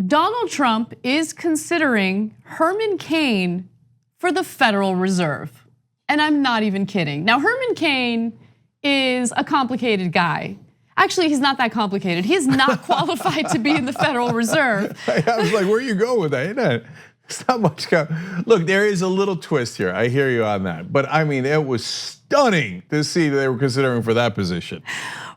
Donald Trump is considering Herman Cain for the Federal Reserve. And I'm not even kidding. Now, Herman Cain is a complicated guy. Actually, he's not that complicated. He is not qualified to be in the Federal Reserve. I was like, where you go with that? It's not much. Look, there is a little twist here. I hear you on that. But I mean, it was stunning to see that they were considering for that position.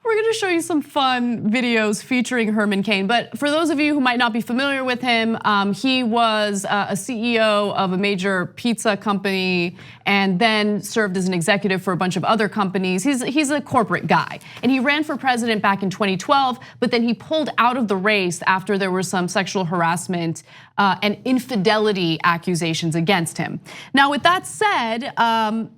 We're gonna show you some fun videos featuring Herman Cain. But for those of you who might not be familiar with him, he was a CEO of a major pizza company and then served as an executive for a bunch of other companies. He's a corporate guy. And he ran for president back in 2012, but then he pulled out of the race after there were some sexual harassment and infidelity accusations against him. Now, with that said,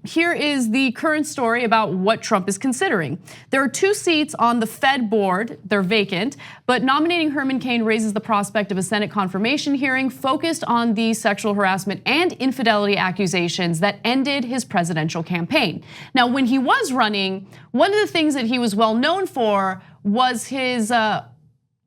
here is the current story about what Trump is considering. There are 2 seats on the Fed board, they're vacant, but nominating Herman Cain raises the prospect of a Senate confirmation hearing focused on the sexual harassment and infidelity accusations that ended his presidential campaign. Now, when he was running, one of the things that he was well known for was his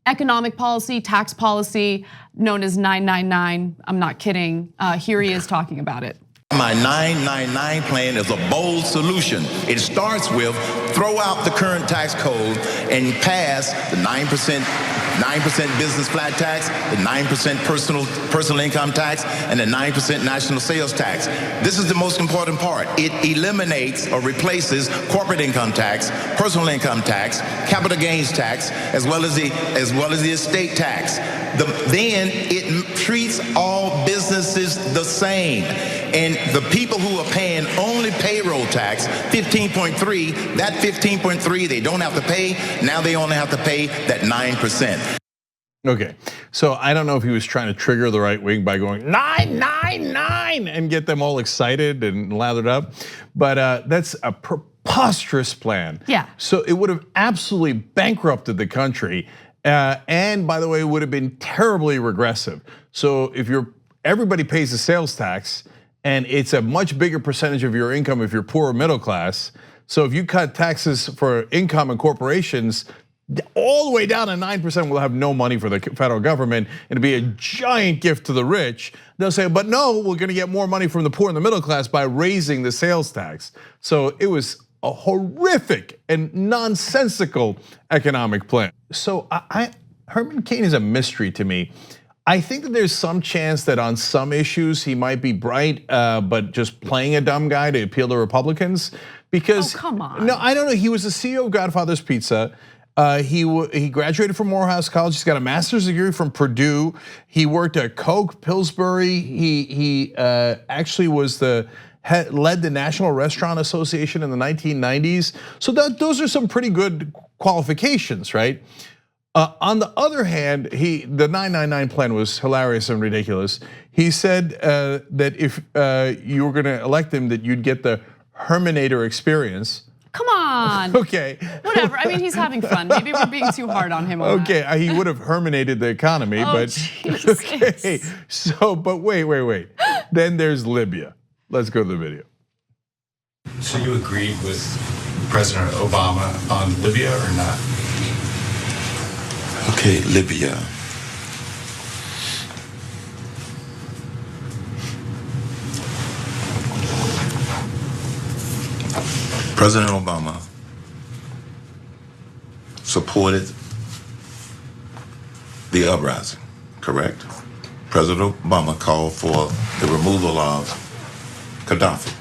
economic policy, tax policy, known as 999. I'm not kidding. Here he is talking about it. My 999 plan is a bold solution. It starts with throw out the current tax code and pass the 9% business flat tax, the 9% personal income tax, and the 9% national sales tax. This is the most important part. It eliminates or replaces corporate income tax, personal income tax, capital gains tax, as well as the estate tax. Then it treats all businesses the same. And the people who are paying only payroll tax, 15.3, that 15.3 they don't have to pay. Now they only have to pay that 9%. Okay, so I don't know if he was trying to trigger the right wing by going 999 and get them all excited and lathered up, but that's a preposterous plan. Yeah. So it would have absolutely bankrupted the country, and by the way, it would have been terribly regressive. So if everybody pays the sales tax, and it's a much bigger percentage of your income if you're poor or middle class. So if you cut taxes for income and corporations all the way down to 9%, we'll have no money for the federal government. It'll be a giant gift to the rich. They'll say, but no, we're gonna get more money from the poor and the middle class by raising the sales tax. So it was a horrific and nonsensical economic plan. So Herman Cain is a mystery to me. I think that there's some chance that on some issues he might be bright, but just playing a dumb guy to appeal to Republicans. Because come on. No, I don't know. He was the CEO of Godfather's Pizza. He graduated from Morehouse College. He's got a master's degree from Purdue. He worked at Coke, Pillsbury. He actually was led the National Restaurant Association in the 1990s. So those are some pretty good qualifications, right? On the other hand, the 999 plan was hilarious and ridiculous. He said that if you were going to elect him, that you'd get the Hermanator experience. Come on. Okay. Whatever. I mean, he's having fun. Maybe we're being too hard on him. Okay, he would have herminated the economy, but Jesus. okay. So, but wait. Then there's Libya. Let's go to the video. So you agreed with President Obama on Libya or not? Okay, Libya. President Obama supported the uprising, correct? President Obama called for the removal of Gaddafi.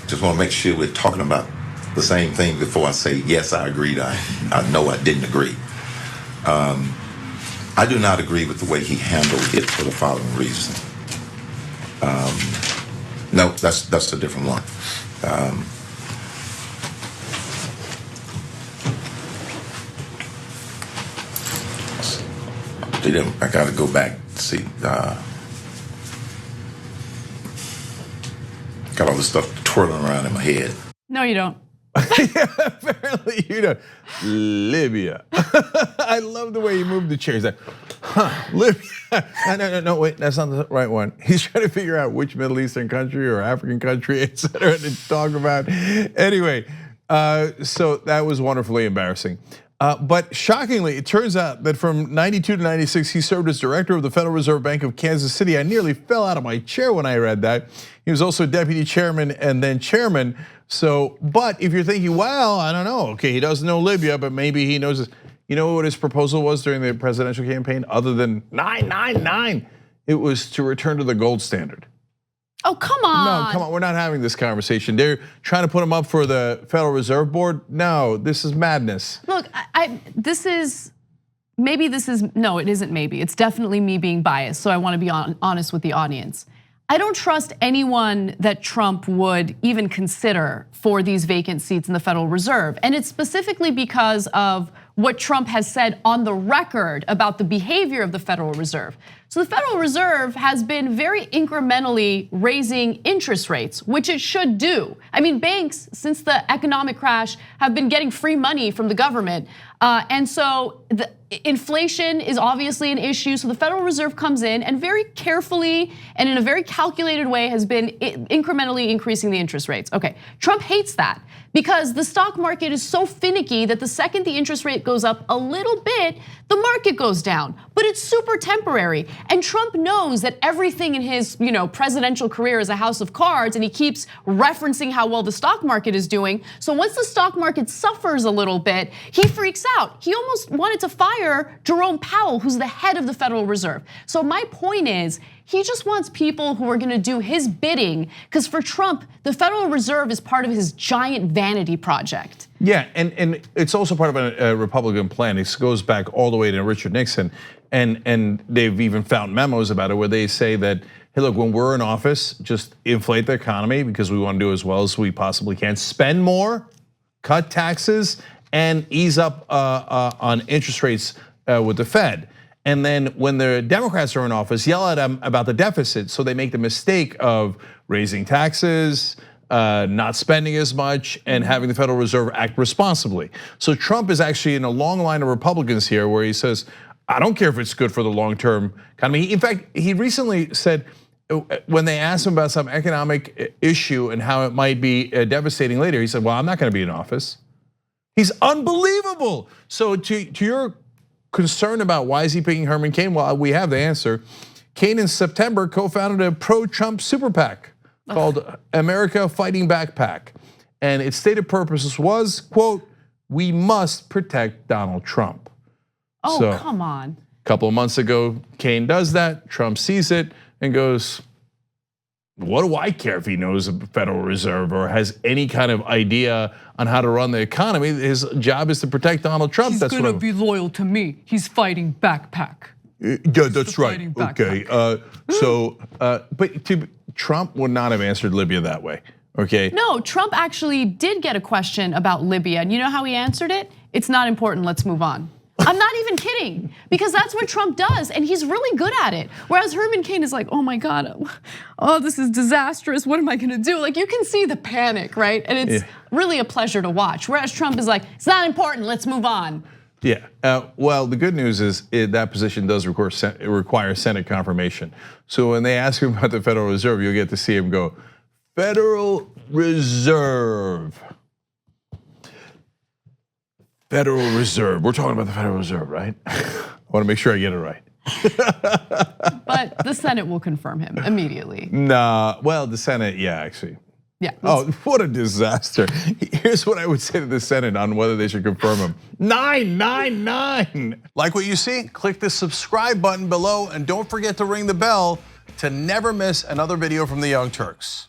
Just want to make sure we're talking about the same thing before I say, yes, I agreed, I know I didn't agree. I do not agree with the way he handled it for the following reason. No, that's a different one. I got to go back to see. Got all this stuff twirling around in my head. No, you don't. Yeah, apparently you know. Libya. I love the way he moved the chairs. Like, Libya. No, wait, that's not the right one. He's trying to figure out which Middle Eastern country or African country, etc., to talk about. Anyway, so that was wonderfully embarrassing. But shockingly, it turns out that from 92 to 96, he served as director of the Federal Reserve Bank of Kansas City. I nearly fell out of my chair when I read that. He was also deputy chairman and then chairman. So, but if you're thinking, well, I don't know, okay, he doesn't know Libya, but maybe he knows this. You know what his proposal was during the presidential campaign, other than 999? It was to return to the gold standard. Oh, come on. No, come on, we're not having this conversation. They're trying to put him up for the Federal Reserve Board. No, this is madness. Look, no, it isn't maybe. It's definitely me being biased, so I wanna be honest with the audience. I don't trust anyone that Trump would even consider for these vacant seats in the Federal Reserve. And it's specifically because of what Trump has said on the record about the behavior of the Federal Reserve. So the Federal Reserve has been very incrementally raising interest rates, which it should do. I mean, banks, since the economic crash, have been getting free money from the government. And so the inflation is obviously an issue. So the Federal Reserve comes in and very carefully and in a very calculated way has been incrementally increasing the interest rates. Okay, Trump hates that because the stock market is so finicky that the second the interest rate goes up a little bit, the market goes down, but it's super temporary. And Trump knows that everything in his presidential career is a house of cards, and he keeps referencing how well the stock market is doing. So once the stock market suffers a little bit, he freaks out. He almost wanted to fire Jerome Powell, who's the head of the Federal Reserve. So my point is, he just wants people who are gonna do his bidding, because for Trump, the Federal Reserve is part of his giant vanity project. Yeah, and it's also part of a Republican plan. It goes back all the way to Richard Nixon, and they've even found memos about it where they say that, hey, look, when we're in office, just inflate the economy because we want to do as well as we possibly can. Spend more, cut taxes, and ease up on interest rates with the Fed. And then when the Democrats are in office, yell at them about the deficit, so they make the mistake of raising taxes, not spending as much, and having the Federal Reserve act responsibly. So Trump is actually in a long line of Republicans here where he says, I don't care if it's good for the long-term economy. In fact, he recently said, when they asked him about some economic issue and how it might be devastating later, he said, well, I'm not gonna be in office. He's unbelievable. So to your concern about why is he picking Herman Cain, well, we have the answer. Cain in September co-founded a pro-Trump super PAC called America Fighting Back PAC. And its stated purpose was, quote, we must protect Donald Trump. Oh, so, come on. A couple of months ago, Cain does that, Trump sees it and goes, what do I care if he knows the Federal Reserve or has any kind of idea on how to run the economy? His job is to protect Donald Trump. He's gonna be loyal to me. He's fighting backpack. Yeah, that's right. Okay, but Trump would not have answered Libya that way. Okay. No, Trump actually did get a question about Libya, and you know how he answered it? It's not important. Let's move on. I'm not even kidding, because that's what Trump does, and he's really good at it. Whereas Herman Cain is like, oh my God, oh, this is disastrous. What am I gonna do? Like, you can see the panic, right? And it's really a pleasure to watch. Whereas Trump is like, it's not important, let's move on. Yeah, well, the good news is that position does require Senate confirmation. So when they ask him about the Federal Reserve, you'll get to see him go, Federal Reserve. Federal Reserve. We're talking about the Federal Reserve, right? I want to make sure I get it right. But the Senate will confirm him immediately. Nah, well, the Senate, yeah, actually. Yeah. Oh, what a disaster. Here's what I would say to the Senate on whether they should confirm him. 999. Like what you see? Click the subscribe button below and don't forget to ring the bell to never miss another video from the Young Turks.